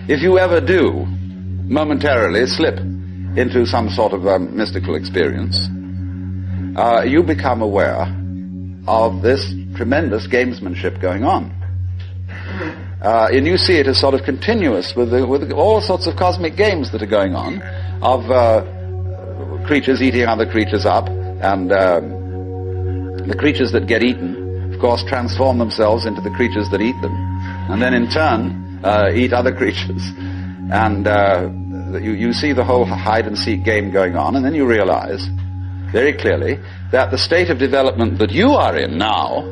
if you ever do momentarily slip into some sort of mystical experience, you become aware of this tremendous gamesmanship going on. And you see it as sort of continuous with all sorts of cosmic games that are going on, of creatures eating other creatures up, and the creatures that get eaten, of course, transform themselves into the creatures that eat them, and then in turn eat other creatures. And you see the whole hide-and-seek game going on, and then you realize very clearly that the state of development that you are in now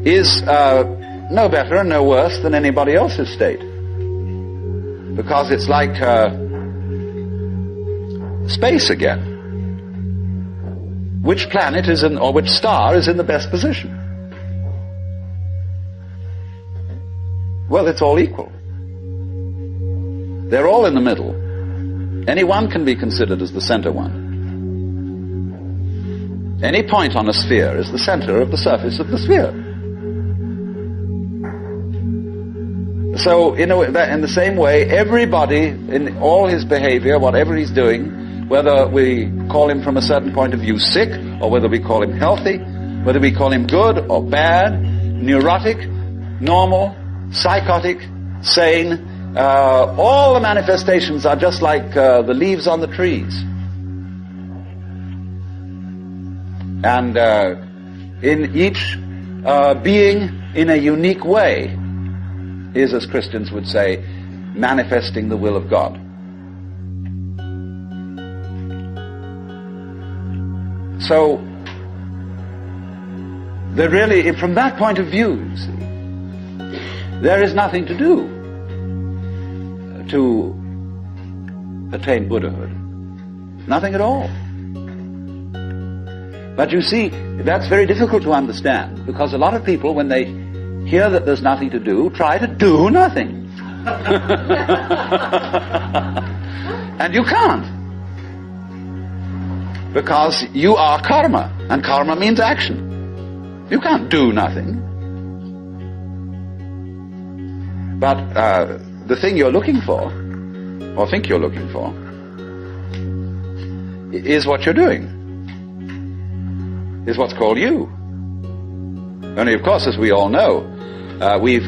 is no better and no worse than anybody else's state. Because it's like space again. Which planet is in, or which star is in the best position? Well, it's all equal. They're all in the middle. Any one can be considered as the center one. Any point on a sphere is the center of the surface of the sphere. So, in the same way, everybody, in all his behavior, whatever he's doing, whether we call him from a certain point of view sick, or whether we call him healthy, whether we call him good or bad, neurotic, normal, psychotic, sane, all the manifestations are just like the leaves on the trees. And in each being in a unique way is, as Christians would say, manifesting the will of God. So, there really, from that point of view, you see, there is nothing to do to attain Buddhahood. Nothing at all. But you see, that's very difficult to understand, because a lot of people, when they hear that there's nothing to do, try to do nothing. And you can't. Because you are karma, and karma means action. You can't do nothing. But the thing you're looking for, or think you're looking for, is what you're doing. Is what's called you. Only, of course, as we all know, we've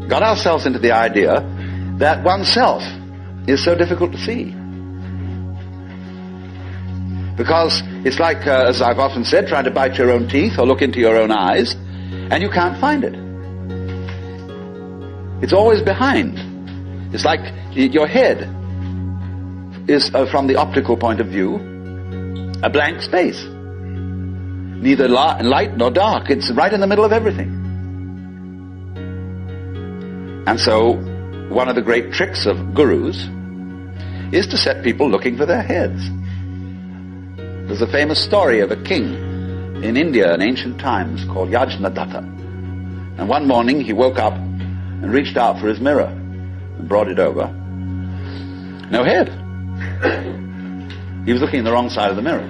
got ourselves into the idea that oneself is so difficult to see. Because it's like, as I've often said, trying to bite your own teeth or look into your own eyes, and you can't find it. It's always behind. It's like your head is, from the optical point of view, a blank space. Neither light nor dark. It's right in the middle of everything. And so, one of the great tricks of gurus is to set people looking for their heads. There's a famous story of a king in India in ancient times called Yajnadatta. And one morning he woke up and reached out for his mirror and brought it over. No head. He was looking in the wrong side of the mirror.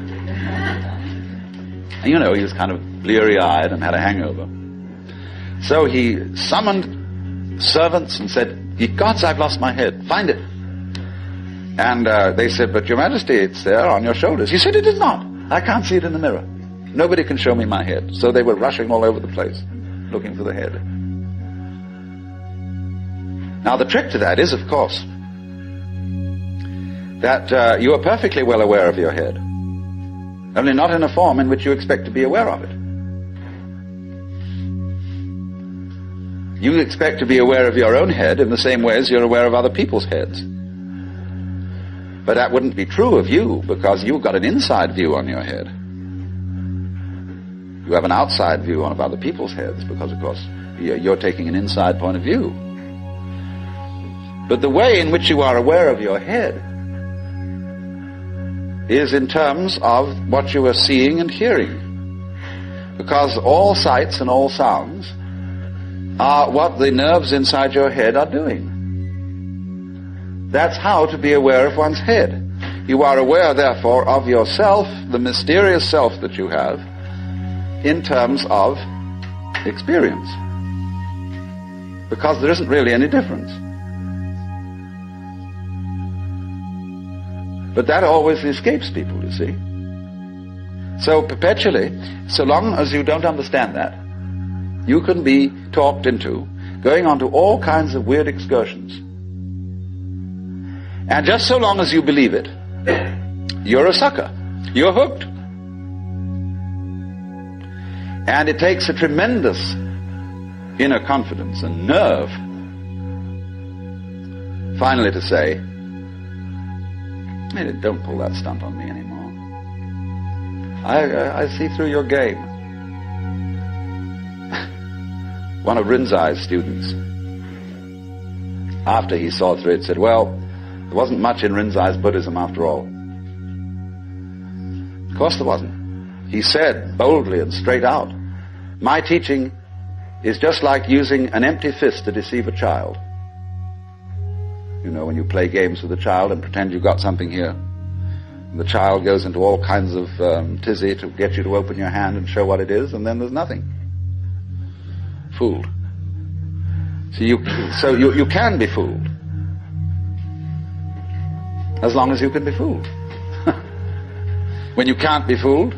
And you know, he was kind of bleary-eyed and had a hangover. So he summoned servants and said, "Ye gods, I've lost my head. Find it." And they said, "But Your Majesty, it's there on your shoulders." He said, "It is not. I can't see it in the mirror. Nobody can show me my head." So they were rushing all over the place, looking for the head. Now the trick to that is, of course, that you are perfectly well aware of your head, only not in a form in which you expect to be aware of it. You expect to be aware of your own head in the same way as you're aware of other people's heads. But that wouldn't be true of you, because you've got an inside view on your head. You have an outside view of other people's heads, because, of course, you're taking an inside point of view. But the way in which you are aware of your head is in terms of what you are seeing and hearing. Because all sights and all sounds are what the nerves inside your head are doing. That's how to be aware of one's head. You are aware, therefore, of yourself, the mysterious self that you have, in terms of experience. because there isn't really any difference. But that always escapes people, you see. So perpetually, so long as you don't understand that, you can be talked into going on to all kinds of weird excursions. And just so long as you believe it, you're a sucker. You're hooked. And it takes a tremendous inner confidence and nerve finally to say, hey, don't pull that stunt on me anymore. I see through your game. One of Rinzai's students, after he saw through it, said, well, there wasn't much in Rinzai's Buddhism after all. Of course there wasn't. He said boldly and straight out, my teaching is just like using an empty fist to deceive a child. You know, when you play games with a child and pretend you've got something here, the child goes into all kinds of tizzy to get you to open your hand and show what it is, and then there's nothing. Fooled. So you can be fooled, as long as you can be fooled. When you can't be fooled,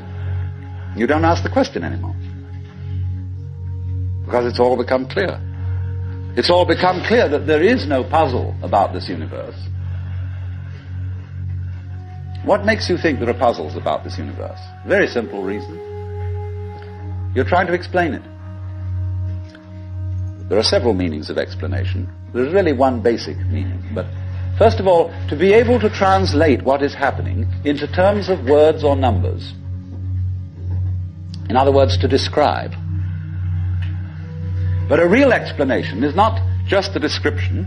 you don't ask the question anymore, because it's all become clear. It's all become clear that there is no puzzle about this universe. What makes you think there are puzzles about this universe? Very simple reason. You're trying to explain it. There are several meanings of explanation. There's really one basic meaning. But first of all, to be able to translate what is happening into terms of words or numbers. In other words, to describe. But a real explanation is not just a description.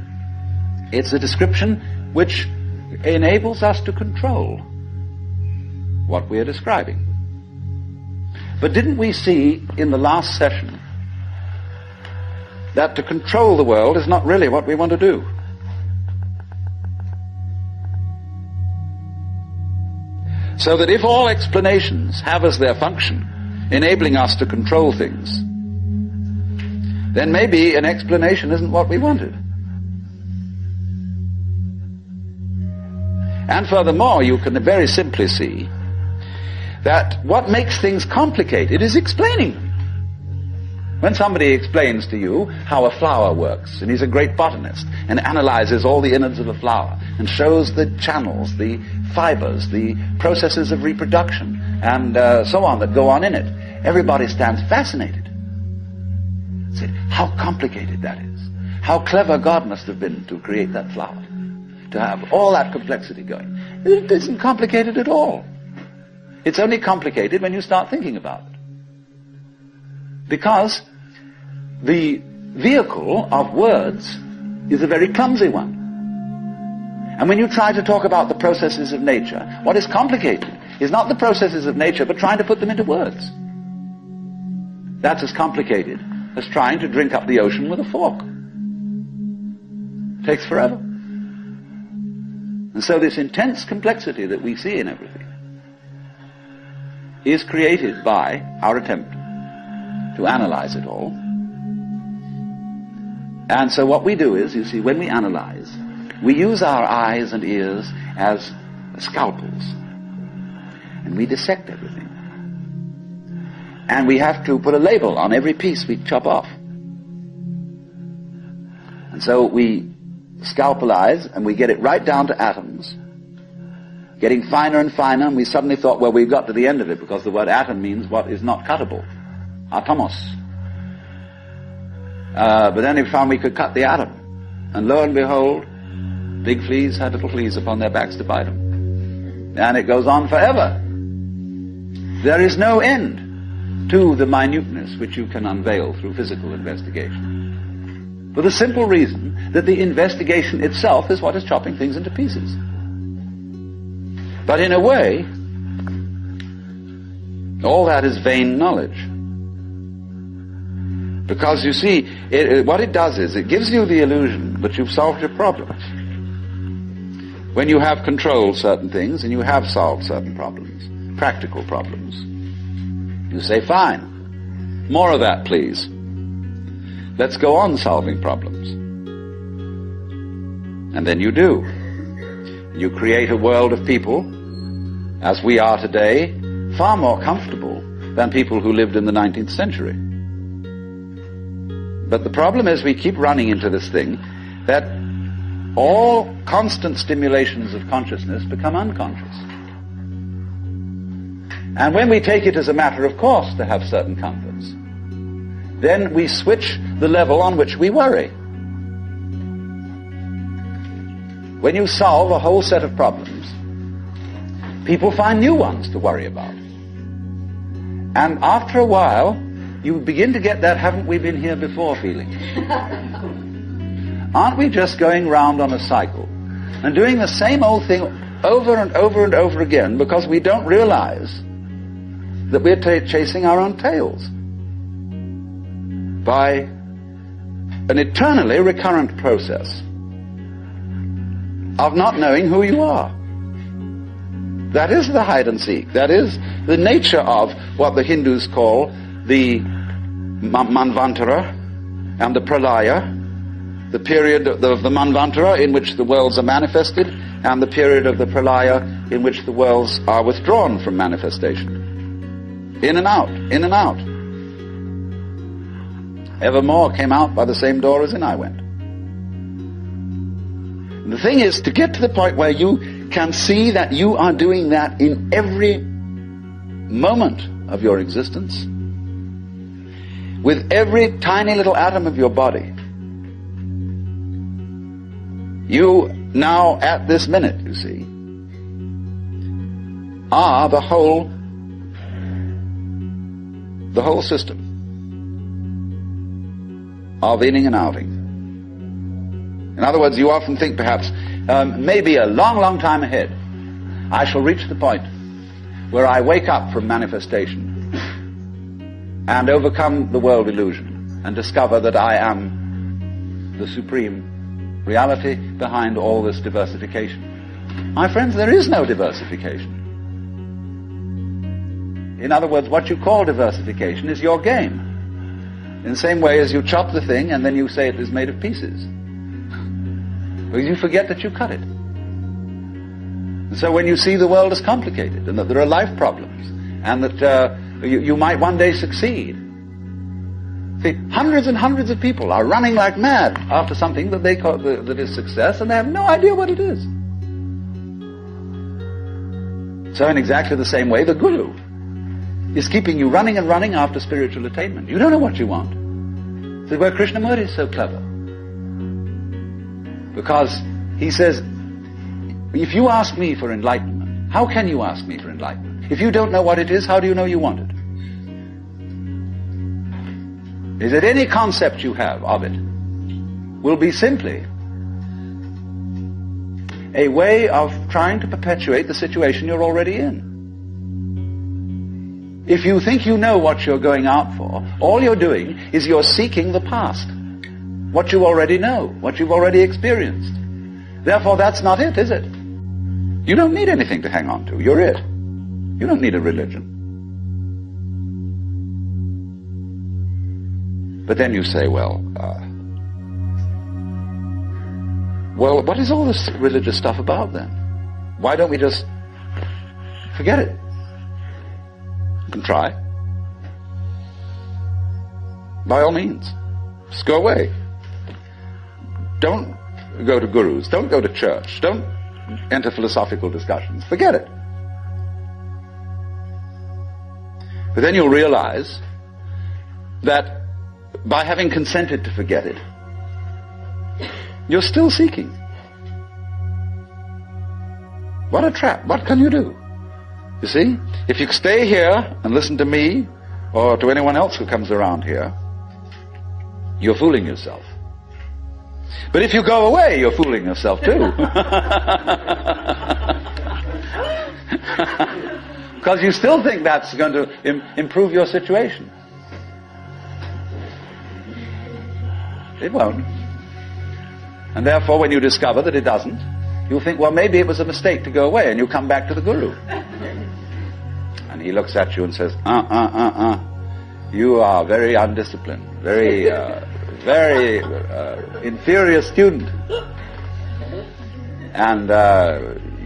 It's a description which enables us to control what we are describing. But didn't we see in the last session that to control the world is not really what we want to do? So that if all explanations have as their function enabling us to control things, then maybe an explanation isn't what we wanted. And furthermore, you can very simply see that what makes things complicated is explaining them. When somebody explains to you how a flower works, and he's a great botanist, and analyzes all the innards of a flower, and shows the channels, the fibers, the processes of reproduction, and so on that go on in it, everybody stands fascinated. Say, how complicated that is. How clever God must have been to create that flower, to have all that complexity going. It isn't complicated at all. It's only complicated when you start thinking about it. Because the vehicle of words is a very clumsy one. And when you try to talk about the processes of nature, what is complicated is not the processes of nature, but trying to put them into words. That's as complicated as trying to drink up the ocean with a fork. It takes forever. And so this intense complexity that we see in everything is created by our attempt to analyze it all. And so what we do is, you see, when we analyze, we use our eyes and ears as scalpels. And we dissect everything. And we have to put a label on every piece we chop off. And so we scalpelize and we get it right down to atoms, getting finer and finer, and we suddenly thought, well, we've got to the end of it, because the word atom means what is not cuttable. Atomos. But then we found we could cut the atom. And lo and behold, big fleas had little fleas upon their backs to bite them. And it goes on forever. There is no end to the minuteness which you can unveil through physical investigation. For the simple reason that the investigation itself is what is chopping things into pieces. But in a way, all that is vain knowledge. Because you see, what it does is it gives you the illusion that you've solved your problems. When you have controlled certain things and you have solved certain problems, practical problems, you say, fine, more of that please. let's go on solving problems. And then you do. You create a world of people, as we are today, far more comfortable than people who lived in the 19th century. But the problem is we keep running into this thing that all constant stimulations of consciousness become unconscious. And when we take it as a matter of course to have certain comforts, then we switch the level on which we worry. When you solve a whole set of problems, people find new ones to worry about. And after a while, you begin to get that haven't we been here before feeling. Aren't we just going round on a cycle and doing the same old thing over and over and over again because we don't realize that we're chasing our own tails by an eternally recurrent process of not knowing who you are. That is the hide and seek. That is the nature of what the Hindus call the Manvantara and the Pralaya, the period of the Manvantara in which the worlds are manifested, and the period of the Pralaya in which the worlds are withdrawn from manifestation. In and out, in and out. Evermore came out by the same door as in I went. And the thing is to get to the point where you can see that you are doing that in every moment of your existence, with every tiny little atom of your body. You now, at this minute, you see, are the whole system of inning and outing. In other words, you often think perhaps, maybe a long, long time ahead, I shall reach the point where I wake up from manifestation and overcome the world illusion and discover that I am the supreme reality behind all this diversification. My friends, there is no diversification. In other words, what you call diversification is your game. In the same way as you chop the thing and then you say it is made of pieces. Because you forget that you cut it. And so when you see the world as complicated and that there are life problems and that you might one day succeed. See, hundreds and hundreds of people are running like mad after something that they call that is success, and they have no idea what it is. So in exactly the same way, the guru is keeping you running and running after spiritual attainment. You don't know what you want. See, where Krishnamurti is so clever. Because he says, if you ask me for enlightenment, how can you ask me for enlightenment? If you don't know what it is, how do you know you want it? Is it any concept you have of it will be simply a way of trying to perpetuate the situation you're already in. If you think you know what you're going out for, all you're doing is you're seeking the past. What you already know, what you've already experienced. Therefore, that's not it, is it? You don't need anything to hang on to. You're it. You don't need a religion. But then you say, well, what is all this religious stuff about then? Why don't we just forget it? You can try. By all means. Just go away. Don't go to gurus. Don't go to church. Don't enter philosophical discussions. Forget it. But then you'll realize that by having consented to forget it, you're still seeking. What a trap. What can you do? You see, if you stay here and listen to me or to anyone else who comes around here, you're fooling yourself. But if you go away, you're fooling yourself too. Because you still think that's going to improve your situation. It won't. And therefore, when you discover that it doesn't, you'll think, well, maybe it was a mistake to go away, and you come back to the guru. And he looks at you and says, you are very undisciplined, very very inferior student. And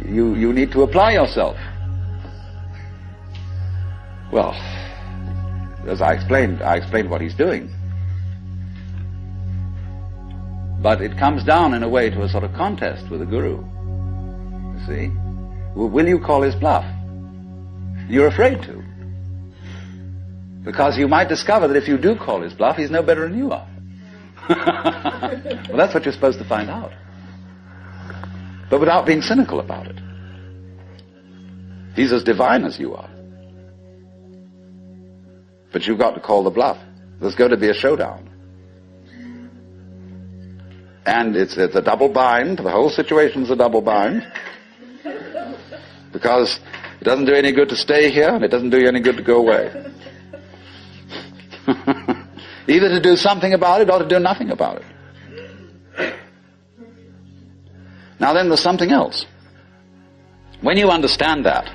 you need to apply yourself. Well, as I explained what he's doing. But it comes down in a way to a sort of contest with the guru. You see? Will you call his bluff? You're afraid to. Because you might discover that if you do call his bluff, he's no better than you are. Well, that's what you're supposed to find out. But without being cynical about it. He's as divine as you are. But you've got to call the bluff. There's going to be a showdown. And it's a double bind. The whole situation's a double bind. Because it doesn't do any good to stay here, and it doesn't do you any good to go away. Either to do something about it or to do nothing about it. Now then, there's something else. When you understand that,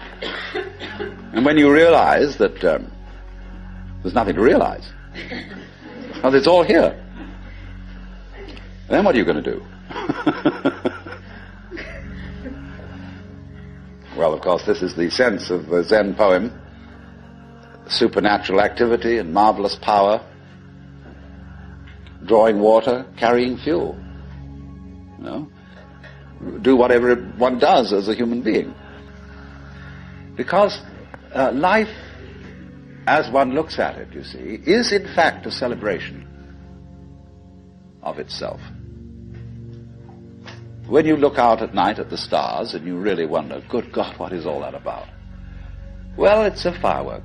and when you realize that there's nothing to realize, because it's all here, then what are you going to do? Well, of course, this is the sense of the Zen poem. Supernatural activity and marvelous power. Drawing water, carrying fuel. You know? Do whatever one does as a human being. Because life, as one looks at it, you see, is in fact a celebration of itself. When you look out at night at the stars and you really wonder, good God, what is all that about? Well, it's a firework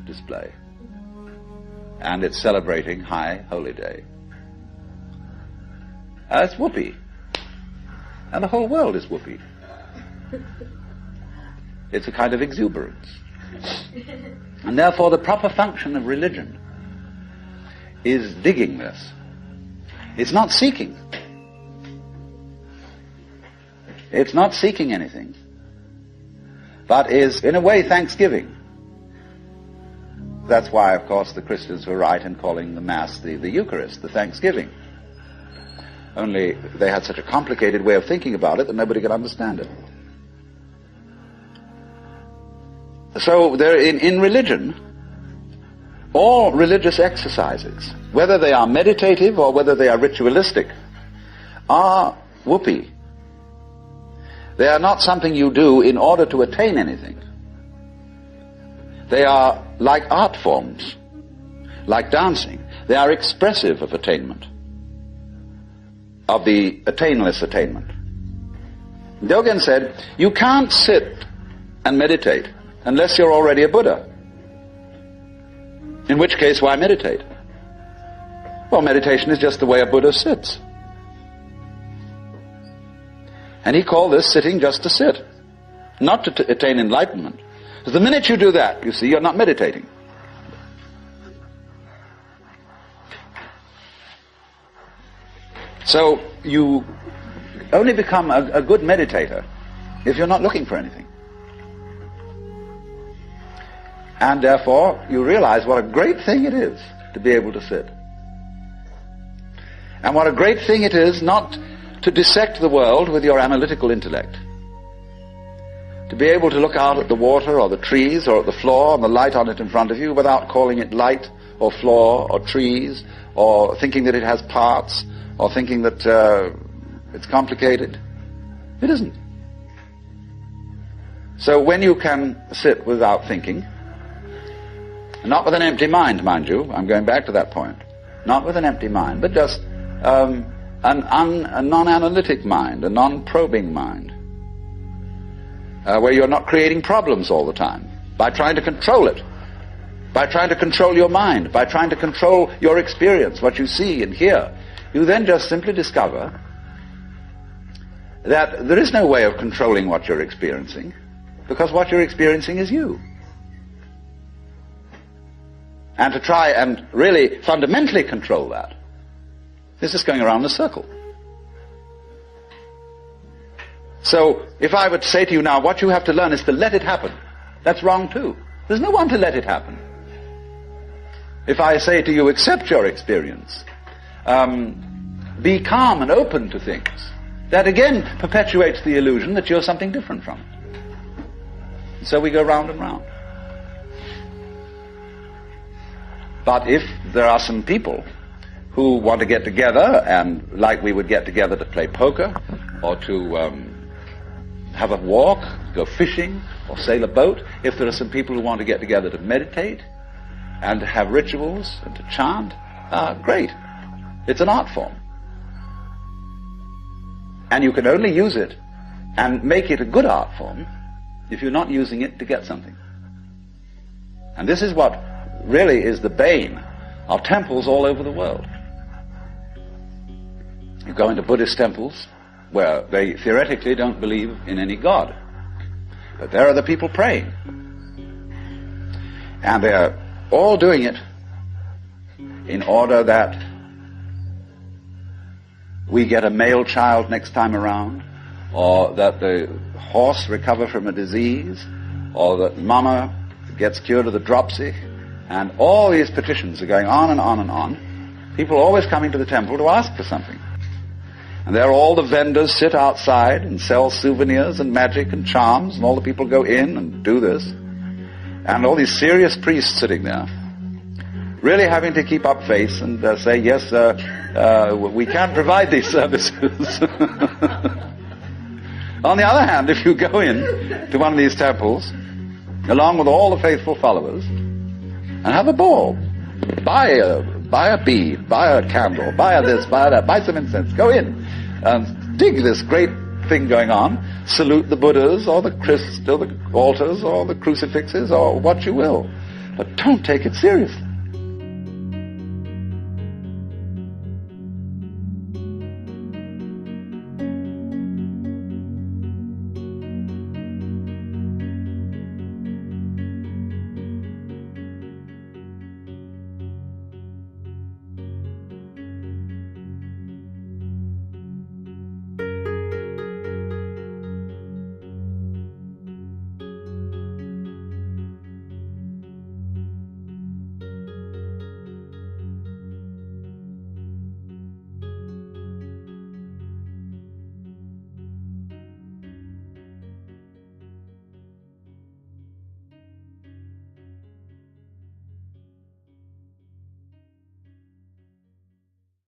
display. And it's celebrating High Holy Day. It's whoopee. And the whole world is whoopee. It's a kind of exuberance. And therefore the proper function of religion is digging this. It's not seeking. It's not seeking anything, but is, in a way, thanksgiving. That's why, of course, the Christians were right in calling the Mass the Eucharist, the thanksgiving. Only they had such a complicated way of thinking about it that nobody could understand it. So there, in religion, all religious exercises, whether they are meditative or whether they are ritualistic, are whoopee. They are not something you do in order to attain anything. They are like art forms, like dancing. They are expressive of attainment, of the attainless attainment. Dogen said, you can't sit and meditate unless you're already a Buddha. In which case, why meditate? Well, meditation is just the way a Buddha sits. And he called this sitting just to sit, not to attain enlightenment. Because the minute you do that, you see, you're not meditating. So you only become a good meditator if you're not looking for anything. And therefore, you realize what a great thing it is to be able to sit. And what a great thing it is not to dissect the world with your analytical intellect. To be able to look out at the water or the trees or at the floor and the light on it in front of you without calling it light or floor or trees or thinking that it has parts or thinking that it's complicated. It isn't. So when you can sit without thinking, not with an empty mind, mind you, I'm going back to that point, not with an empty mind, but just a non-analytic mind, a non-probing mind, where you're not creating problems all the time by trying to control it, by trying to control your mind, by trying to control your experience, what you see and hear. You then just simply discover that there is no way of controlling what you're experiencing, because what you're experiencing is you. And to try and really fundamentally control that is just going around in a circle. So, if I were to say to you now, what you have to learn is to let it happen, that's wrong too. There's no one to let it happen. If I say to you, accept your experience, be calm and open to things, that again perpetuates the illusion that you're something different from it. So we go round and round. But if there are some people who want to get together, and like we would get together to play poker, or to have a walk, go fishing, or sail a boat, if there are some people who want to get together to meditate, and to have rituals, and to chant, great. It's an art form. And you can only use it and make it a good art form if you're not using it to get something. And this is what really is the bane of temples all over the world. You go into Buddhist temples where they theoretically don't believe in any God. But there are the people praying. And they're all doing it in order that we get a male child next time around, or that the horse recover from a disease, or that mama gets cured of the dropsy, and all these petitions are going on and on and on. People are always coming to the temple to ask for something. And there all the vendors sit outside and sell souvenirs and magic and charms, and all the people go in and do this. And all these serious priests sitting there, really having to keep up face and say, yes, we can provide these services. On the other hand, if you go in to one of these temples, along with all the faithful followers, and have a ball, buy a bead, buy a candle, buy a this, buy that, buy some incense, go in and dig this great thing going on, salute the Buddhas or the Christ or the altars or the crucifixes or what you will, but don't take it seriously.